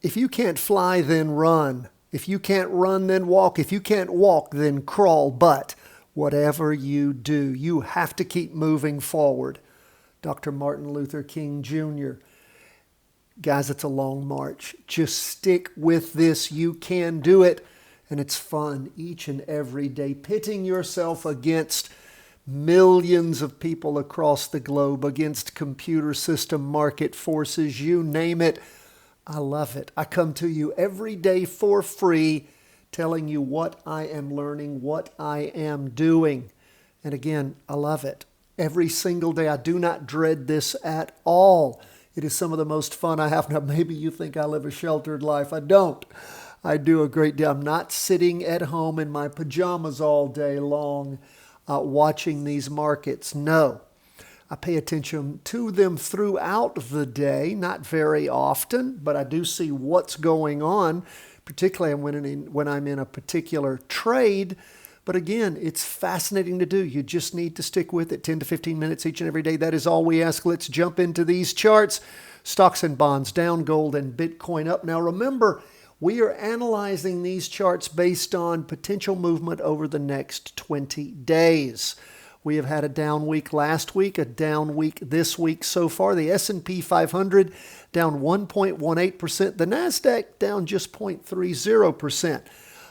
If you can't fly, then run. If you can't run, then walk. If you can't walk, then crawl. But whatever you do, you have to keep moving forward. Dr. Martin Luther King Jr. Guys, it's a long march. Just stick with this. You can do it. And it's fun each and every day, pitting yourself against millions of people across the globe, against computer system market forces, you name it. I love it. I come to you every day for free, telling you what I am learning, what I am doing. And again, I love it. Every single day, I do not dread this at all. It is some of the most fun I have. Now, maybe you think I live a sheltered life. I don't. I do a great deal. I'm not sitting at home in my pajamas all day long watching these markets. No. I pay attention to them throughout the day, not very often, but I do see what's going on, particularly when I'm in a particular trade. But again, it's fascinating to do. You just need to stick with it 10 to 15 minutes each and every day. That is all we ask. Let's jump into these charts. Stocks and bonds down, gold and Bitcoin up. Now remember, we are analyzing these charts based on potential movement over the next 20 days. We have had a down week last week, a down week this week so far. The S&P 500 down 1.18%. The NASDAQ down just 0.30%.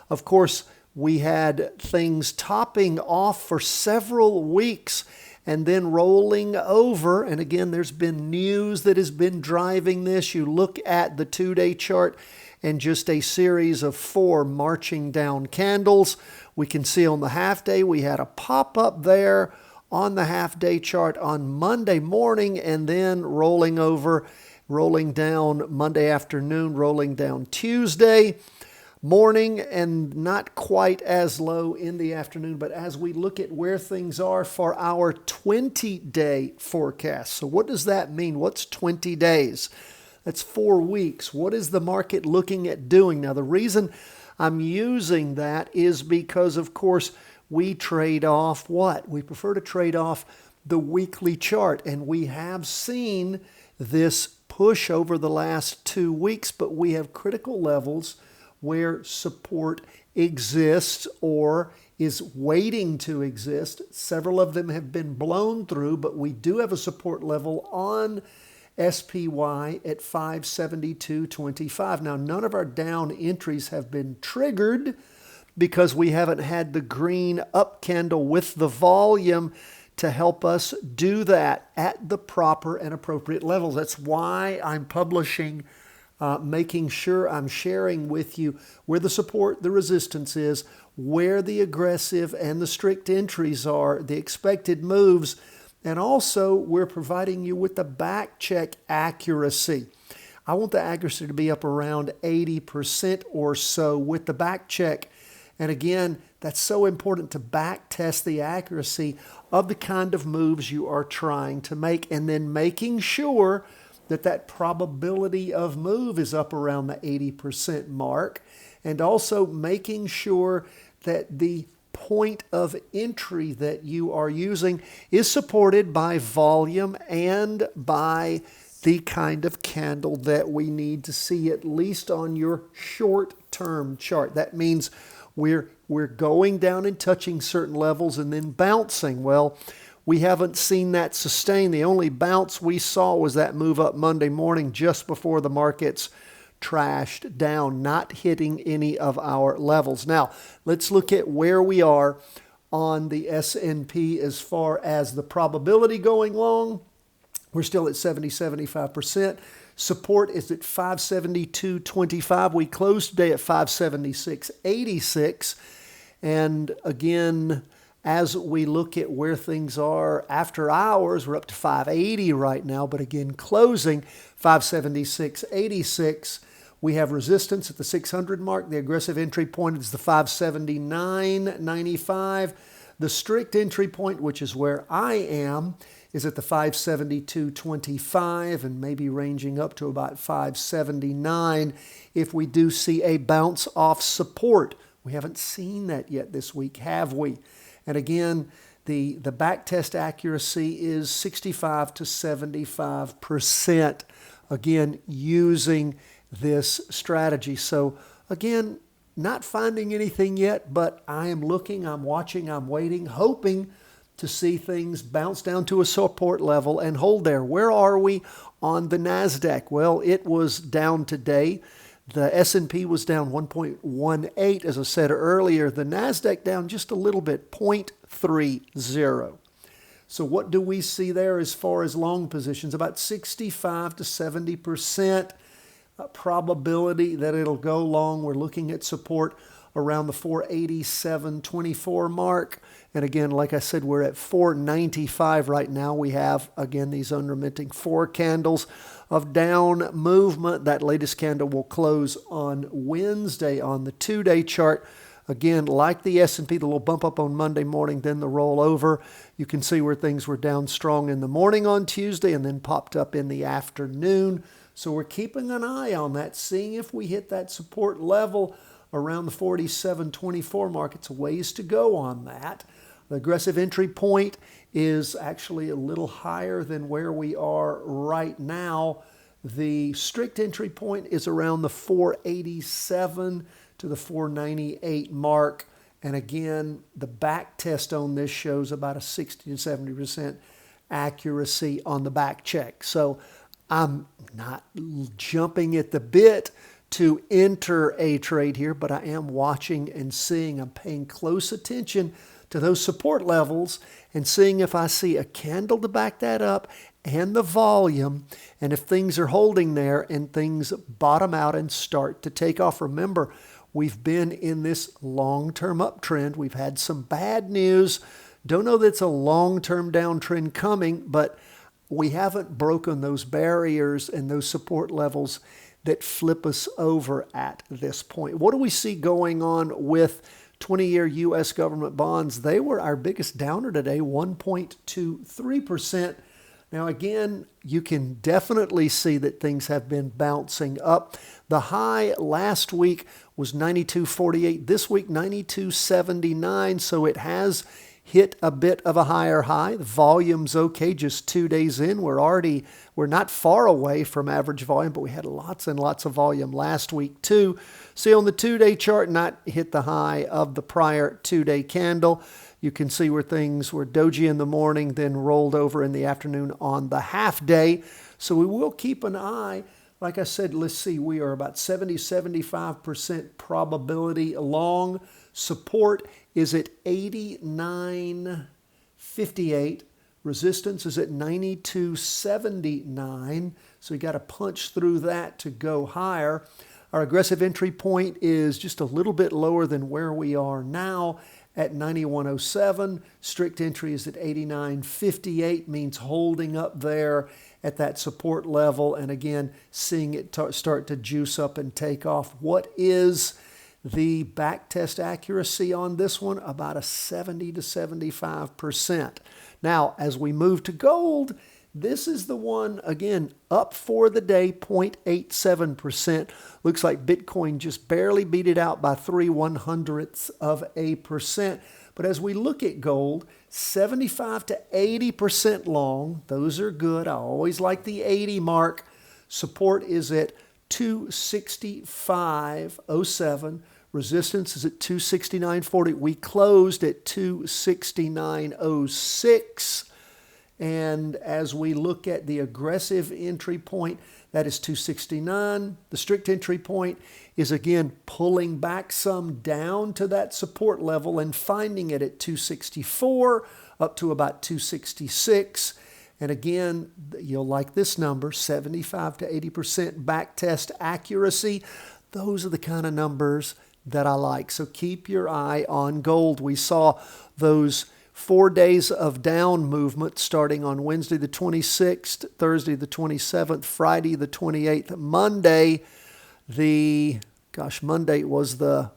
Of course, we had things topping off for several weeks and then rolling over. And again, there's been news that has been driving this. You look at the 2-day chart and just a series of 4 marching down candles. We can see on the half day, we had a pop up there on the half day chart on Monday morning and then rolling over, rolling down Monday afternoon, rolling down Tuesday morning, and not quite as low in the afternoon. But as we look at where things are for our 20-day forecast. So what does that mean? What's 20 days? That's 4 weeks. What is the market looking at doing? Now, the reason I'm using that is because, of course, we trade off what? We prefer to trade off the weekly chart. And we have seen this push over the last 2 weeks, but we have critical levels where support exists or is waiting to exist. Several of them have been blown through, but we do have a support level on SPY at 572.25. Now, none of our down entries have been triggered because we haven't had the green up candle with the volume to help us do that at the proper and appropriate levels. That's why I'm publishing, making sure I'm sharing with you where the support, the resistance is, where the aggressive and the strict entries are, the expected moves. And also, we're providing you with the back check accuracy. I want the accuracy to be up around 80% or so with the back check. And again, that's so important to back test the accuracy of the kind of moves you are trying to make, and then making sure that that probability of move is up around the 80% mark, and also making sure that the point of entry that you are using is supported by volume and by the kind of candle that we need to see, at least on your short-term chart. That means we're going down and touching certain levels and then bouncing. Well, we haven't seen that sustain. The only bounce we saw was that move up Monday morning just before the markets trashed down, not hitting any of our levels. Now, let's look at where we are on the S&P as far as the probability going long. We're still at 70-75%. Support is at 572.25. We closed today at 576.86. And again, as we look at where things are after hours, we're up to 580 right now. But again, closing 576.86. We have resistance at the 600 mark. The aggressive entry point is the 579.95. The strict entry point, which is where I am, is at the 572.25 and maybe ranging up to about 579 if we do see a bounce off support. We haven't seen that yet this week, have we? And again, the back test accuracy is 65 to 75%. Again, using this strategy. So again, not finding anything yet, but I am looking, I'm watching, I'm waiting, hoping to see things bounce down to a support level and hold there. Where are we on the NASDAQ? Well, it was down today. The S&P was down 1.18, as I said earlier. The NASDAQ down just a little bit, 0.30. So what do we see there as far as long positions? About 65 to 70% probability that it'll go long. We're looking at support around the 487.24 mark. And again, like I said, we're at 495 right now. We have, again, these unremitting 4 candles of down movement. That latest candle will close on Wednesday on the 2-day chart. Again, like the S&P, the little bump up on Monday morning, then the roll over. You can see where things were down strong in the morning on Tuesday and then popped up in the afternoon. So we're keeping an eye on that, seeing if we hit that support level around the 47.24 mark. It's a ways to go on that. The aggressive entry point is actually a little higher than where we are right now. The strict entry point is around the 487 to the 498 mark. And again, the back test on this shows about a 60 to 70% accuracy on the back check. So I'm not jumping at the bit to enter a trade here, but I am watching and seeing. I'm paying close attention to those support levels and seeing if I see a candle to back that up and the volume, and if things are holding there and things bottom out and start to take off. Remember, we've been in this long-term uptrend. We've had some bad news. Don't know that it's a long-term downtrend coming, but we haven't broken those barriers and those support levels that flip us over at this point. What do we see going on with 20-year U.S. government bonds? They were our biggest downer today, 1.23%. Now, again, you can definitely see that things have been bouncing up. The high last week was 92.48. This week, 92.79. So it has hit a bit of a higher high. The volume's okay. Just 2 days in, we're not far away from average volume, but we had lots and lots of volume last week too. See on the 2-day chart, not hit the high of the prior 2-day candle. You can see where things were doji in the morning, then rolled over in the afternoon on the half day. So we will keep an eye. Like I said, let's see, we are about 70-75% probability long. Support is at 89.58. Resistance is at 92.79. So you got to punch through that to go higher. Our aggressive entry point is just a little bit lower than where we are now at 91.07. Strict entry is at 89.58, means holding up there at that support level. And again, seeing it start to juice up and take off. What is the back test accuracy on this one? About a 70 to 75%. Now, as we move to gold, this is the one, again, up for the day, 0.87%. Looks like Bitcoin just barely beat it out by 0.03%. But as we look at gold, 75 to 80% long. Those are good. I always like the 80 mark. Support is at 265.07. Resistance is at 269.40. We closed at 269.06. And as we look at the aggressive entry point, that is 269. The strict entry point is, again, pulling back some down to that support level and finding it at 264 up to about 266. And again, you'll like this number, 75 to 80% back test accuracy. Those are the kind of numbers that I like. So keep your eye on gold. We saw those 4 days of down movement starting on Wednesday the 26th, Thursday the 27th, Friday the 28th, Monday Monday was I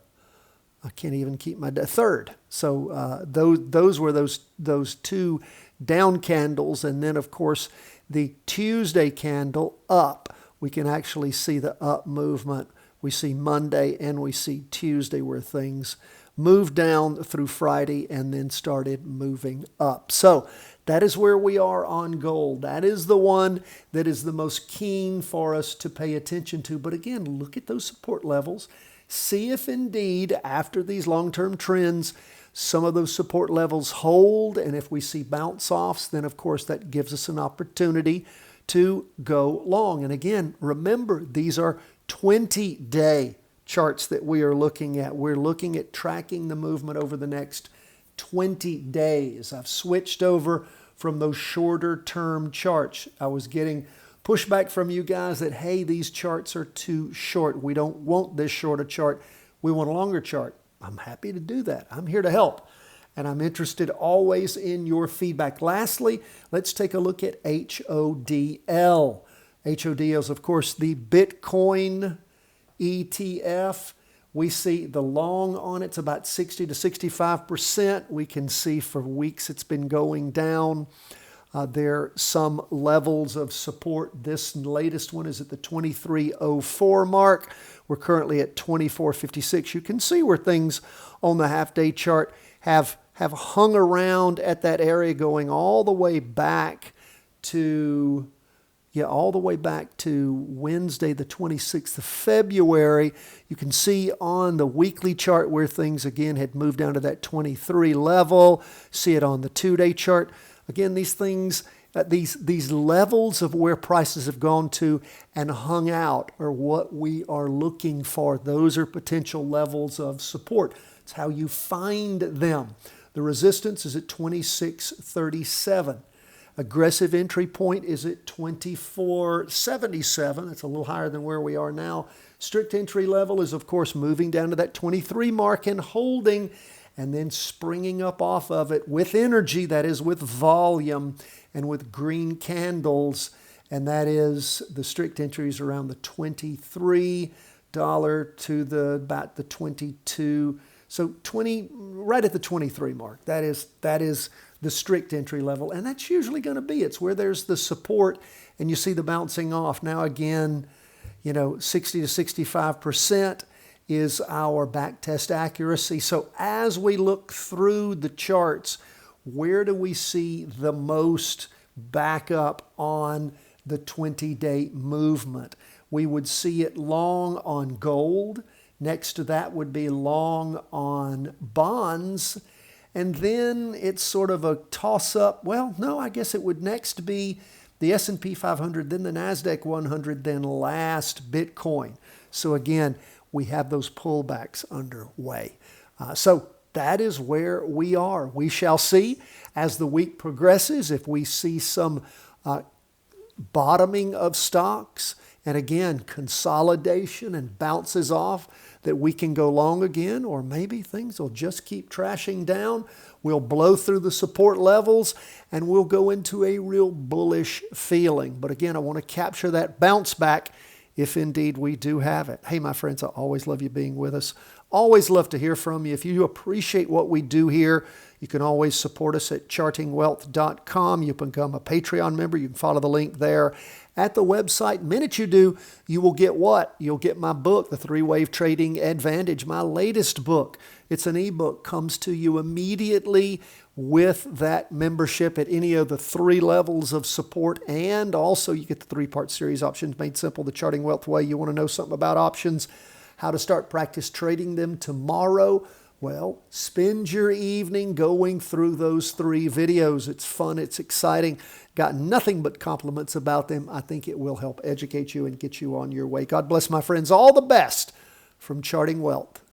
can't even keep my 3rd. So those were those 2 down candles, and then of course the Tuesday candle up. We can actually see the up movement. We see Monday and we see Tuesday where things moved down through Friday, and then started moving up. So that is where we are on gold. That is the one that is the most keen for us to pay attention to. But again, look at those support levels. See if indeed, after these long-term trends, some of those support levels hold. And if we see bounce-offs, then of course that gives us an opportunity to go long. And again, remember, these are 20-day charts that we are looking at. We're looking at tracking the movement over the next 20 days. I've switched over from those shorter term charts. I was getting pushback from you guys that, hey, these charts are too short. We don't want this shorter chart. We want a longer chart. I'm happy to do that. I'm here to help. And I'm interested always in your feedback. Lastly, let's take a look at HODL. HODL is, of course, the Bitcoin ETF. We see the long on it's about 60 to 65%. We can see for weeks it's been going down. There are some levels of support. This latest one is at the 2304 mark. We're currently at 2456. You can see where things on the half-day chart have hung around at that area, going all the way back to Wednesday, the 26th of February. You can see on the weekly chart where things again had moved down to that 23 level. See it on the 2-day chart. Again, these things, these levels of where prices have gone to and hung out are what we are looking for. Those are potential levels of support. It's how you find them. The resistance is at 2637. Aggressive entry point is at 2477. That's a little higher than where we are now. Strict entry level is, of course, moving down to that 23 mark and holding, and then springing up off of it with energy, that is with volume and with green candles. And that is the strict entries around the $23 to about the 22. So 20, right at the 23 mark. That is the strict entry level. And that's usually going to be, it's where there's the support and you see the bouncing off. Now again, 60 to 65% is our back test accuracy. So as we look through the charts, where do we see the most backup on the 20-day movement? We would see it long on gold. Next to that would be long on bonds. And then it's sort of a toss-up. Well, no, I guess it would next be the S&P 500, then the NASDAQ 100, then last Bitcoin. So again, we have those pullbacks underway. So that is where we are. We shall see as the week progresses if we see some bottoming of stocks and again consolidation and bounces off, that we can go long again, or maybe things will just keep trashing down. We'll blow through the support levels and we'll go into a real bullish feeling. But again, I want to capture that bounce back if indeed we do have it. Hey, my friends, I always love you being with us. Always love to hear from you. If you appreciate what we do here, you can always support us at chartingwealth.com. You can become a Patreon member. You can follow the link there at the website. The minute you do, you will get what? You'll get my book, The Three-Wave Trading Advantage, my latest book. It's an ebook, comes to you immediately with that membership at any of the 3 levels of support. And also you get the 3-part series, Options Made Simple, the Charting Wealth Way. You want to know something about options, how to start practice trading them tomorrow? Well, spend your evening going through those 3 videos. It's fun. It's exciting. Got nothing but compliments about them. I think it will help educate you and get you on your way. God bless, my friends. All the best from Charting Wealth.